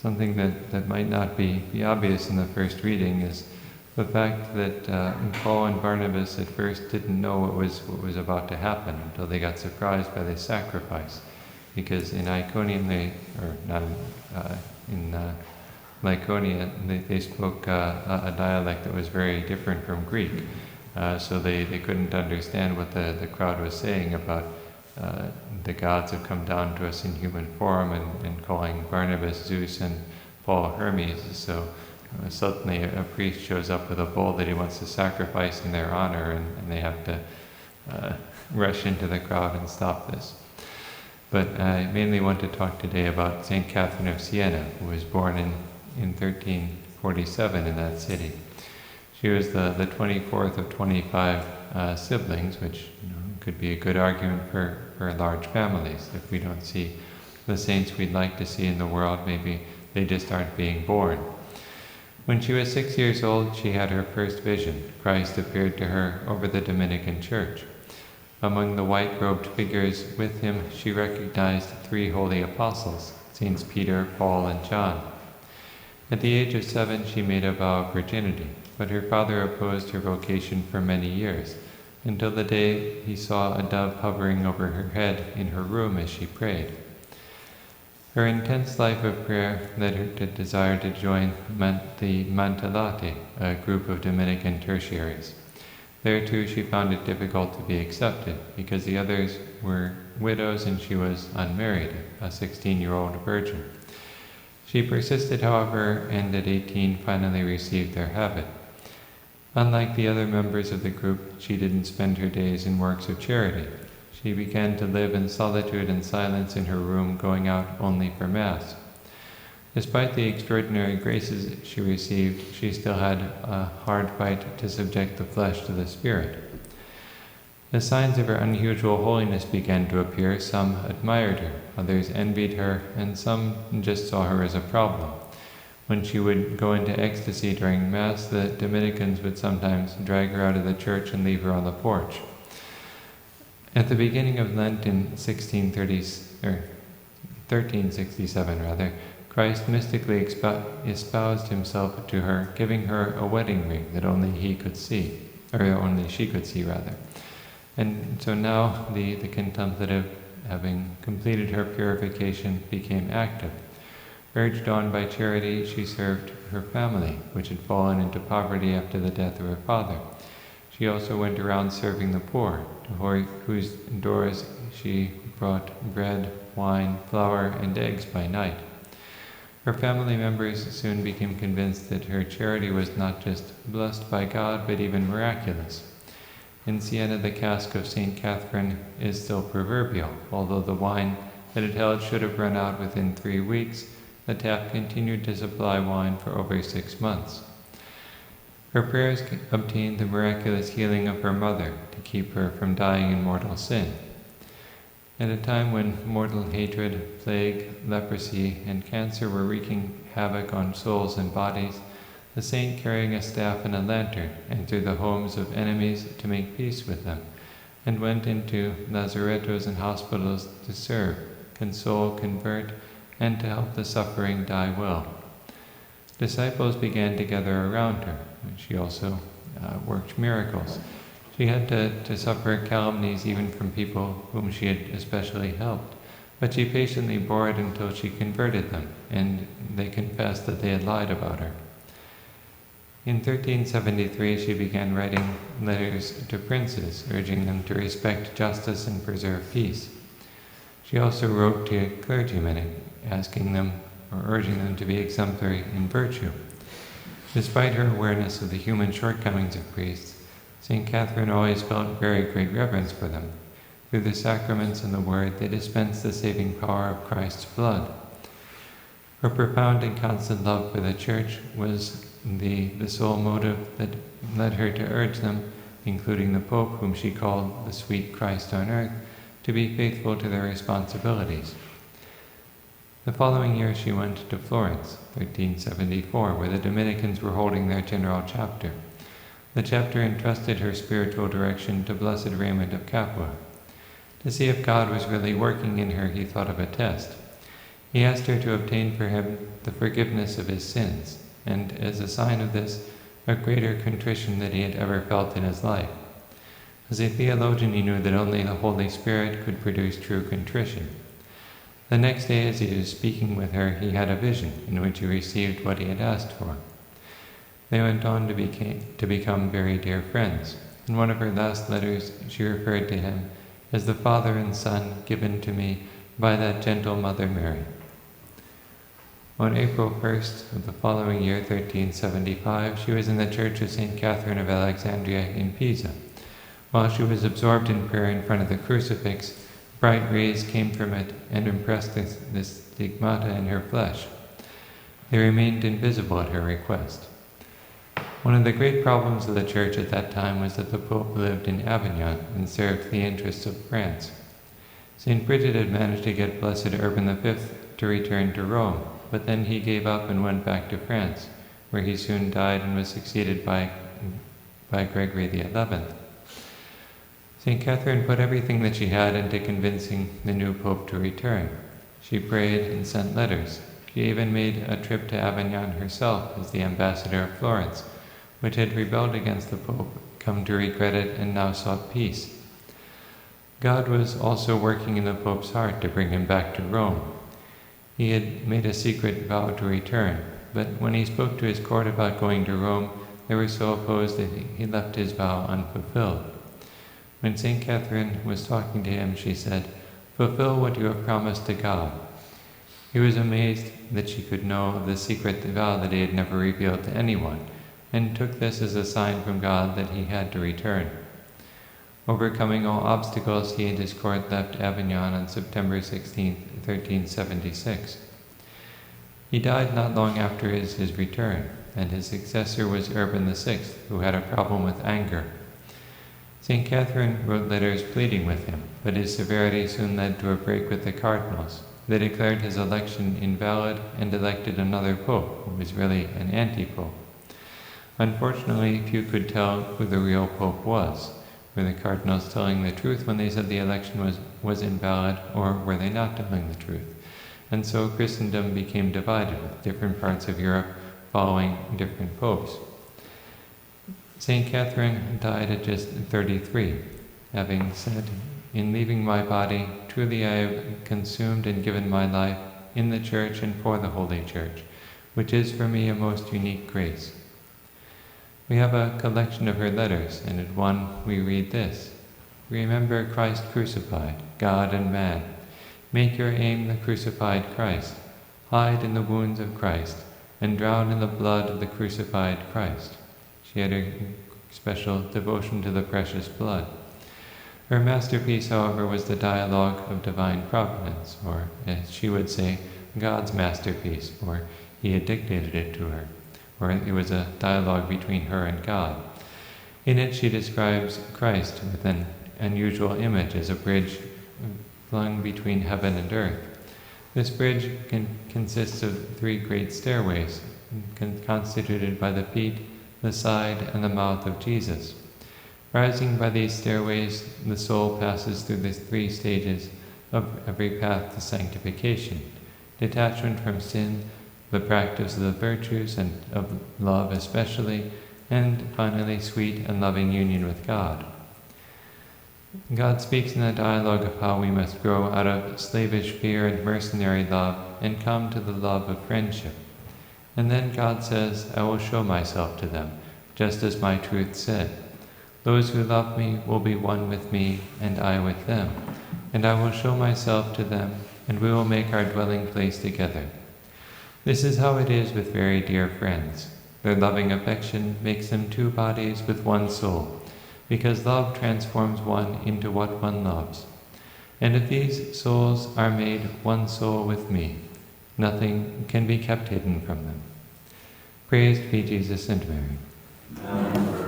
something that might not be obvious in the first reading is the fact that Paul and Barnabas at first didn't know what was about to happen until they got surprised by the sacrifice, because in Iconium in Lycaonia they spoke a dialect that was very different from Greek, so they couldn't understand what the crowd was saying about the gods have come down to us in human form and calling Barnabas Zeus and Paul Hermes. So suddenly a priest shows up with a bull that he wants to sacrifice in their honor, and they have to rush into the crowd and stop this. But I mainly want to talk today about Saint Catherine of Siena, who was born in 1347 in that city. She was the 24th of 25 siblings, which could be a good argument for large families. If we don't see the saints we'd like to see in the world, maybe they just aren't being born. When she was 6 years old, she had her first vision. Christ appeared to her over the Dominican church. Among the white-robed figures with him, she recognized 3 holy apostles, Saints Peter, Paul, and John. At the age of 7, she made a vow of virginity, but her father opposed her vocation for many years, until the day he saw a dove hovering over her head in her room as she prayed. Her intense life of prayer led her to desire to join the Mantillate, a group of Dominican tertiaries. There too she found it difficult to be accepted, because the others were widows and she was unmarried, a 16-year-old virgin. She persisted, however, and at 18 finally received their habit. Unlike the other members of the group, she didn't spend her days in works of charity. She began to live in solitude and silence in her room, going out only for Mass. Despite the extraordinary graces she received, she still had a hard fight to subject the flesh to the spirit. As signs of her unusual holiness began to appear, some admired her, others envied her, and some just saw her as a problem. When she would go into ecstasy during Mass, the Dominicans would sometimes drag her out of the church and leave her on the porch. At the beginning of Lent in 1367, Christ mystically espoused himself to her, giving her a wedding ring that only she could see. And so now the contemplative, having completed her purification, became active. Urged on by charity, she served her family, which had fallen into poverty after the death of her father. She also went around serving the poor, to whose doors she brought bread, wine, flour, and eggs by night. Her family members soon became convinced that her charity was not just blessed by God, but even miraculous. In Siena, the cask of Saint Catherine is still proverbial. Although the wine that it held should have run out within 3 weeks, the tap continued to supply wine for over 6 months. Her prayers obtained the miraculous healing of her mother to keep her from dying in mortal sin. At a time when mortal hatred, plague, leprosy, and cancer were wreaking havoc on souls and bodies, the saint, carrying a staff and a lantern, entered the homes of enemies to make peace with them, and went into lazarettos and hospitals to serve, console, convert, and to help the suffering die well. Disciples began to gather around her. She also worked miracles. She had to suffer calumnies even from people whom she had especially helped, but she patiently bore it until she converted them, and they confessed that they had lied about her. In 1373, she began writing letters to princes, urging them to respect justice and preserve peace. She also wrote to clergymen, asking them or urging them to be exemplary in virtue. Despite her awareness of the human shortcomings of priests, Saint Catherine always felt very great reverence for them. Through the sacraments and the Word, they dispensed the saving power of Christ's blood. Her profound and constant love for the Church was the sole motive that led her to urge them, including the Pope, whom she called the sweet Christ on earth, to be faithful to their responsibilities. The following year she went to Florence, 1374, where the Dominicans were holding their general chapter. The chapter entrusted her spiritual direction to Blessed Raymond of Capua. To see if God was really working in her, he thought of a test. He asked her to obtain for him the forgiveness of his sins, and as a sign of this, a greater contrition than he had ever felt in his life. As a theologian, he knew that only the Holy Spirit could produce true contrition. The next day, as he was speaking with her, he had a vision in which he received what he had asked for. They went on to become very dear friends. In one of her last letters, she referred to him as the Father and Son given to me by that gentle Mother Mary. On April 1st of the following year, 1375, she was in the church of Saint Catherine of Alexandria in Pisa. While she was absorbed in prayer in front of the crucifix, bright rays came from it and impressed the stigmata in her flesh. They remained invisible at her request. One of the great problems of the Church at that time was that the Pope lived in Avignon and served the interests of France. St. Bridget had managed to get Blessed Urban V to return to Rome, but then he gave up and went back to France, where he soon died and was succeeded by Gregory XI. St. Catherine put everything that she had into convincing the new Pope to return. She prayed and sent letters. She even made a trip to Avignon herself as the ambassador of Florence, which had rebelled against the Pope, come to regret it, and now sought peace. God was also working in the Pope's heart to bring him back to Rome. He had made a secret vow to return, but when he spoke to his court about going to Rome, they were so opposed that he left his vow unfulfilled. When St. Catherine was talking to him, she said, "Fulfill what you have promised to God." He was amazed that she could know the secret vow that he had never revealed to anyone, and took this as a sign from God that he had to return. Overcoming all obstacles, he and his court left Avignon on September 16, 1376. He died not long after his return, and his successor was Urban VI, who had a problem with anger. St. Catherine wrote letters pleading with him, but his severity soon led to a break with the cardinals. They declared his election invalid and elected another pope, who was really an anti-pope. Unfortunately, few could tell who the real pope was. Were the cardinals telling the truth when they said the election was invalid, or were they not telling the truth? And so Christendom became divided, with different parts of Europe following different popes. St. Catherine died at just 33, having said, "In leaving my body, truly I have consumed and given my life in the Church and for the Holy Church, which is for me a most unique grace." We have a collection of her letters, and in one we read this: "Remember Christ crucified, God and man. Make your aim the crucified Christ. Hide in the wounds of Christ, and drown in the blood of the crucified Christ." She had a special devotion to the precious blood. Her masterpiece, however, was the Dialogue of Divine Providence, or, as she would say, God's masterpiece, for he had dictated it to her, or it was a dialogue between her and God. In it she describes Christ with an unusual image as a bridge flung between heaven and earth. This bridge consists of 3 great stairways, constituted by the feet, the side, and the mouth of Jesus. Rising by these stairways, the soul passes through the 3 stages of every path to sanctification: detachment from sin, the practice of the virtues and of love especially, and finally sweet and loving union with God. God speaks in the dialogue of how we must grow out of slavish fear and mercenary love and come to the love of friendship. And then God says, "I will show myself to them, just as my truth said. Those who love me will be one with me, and I with them. And I will show myself to them, and we will make our dwelling place together." This is how it is with very dear friends. Their loving affection makes them 2 bodies with 1 soul, because love transforms one into what one loves. And if these souls are made 1 soul with me, nothing can be kept hidden from them. Praised be Jesus and Mary. Amen.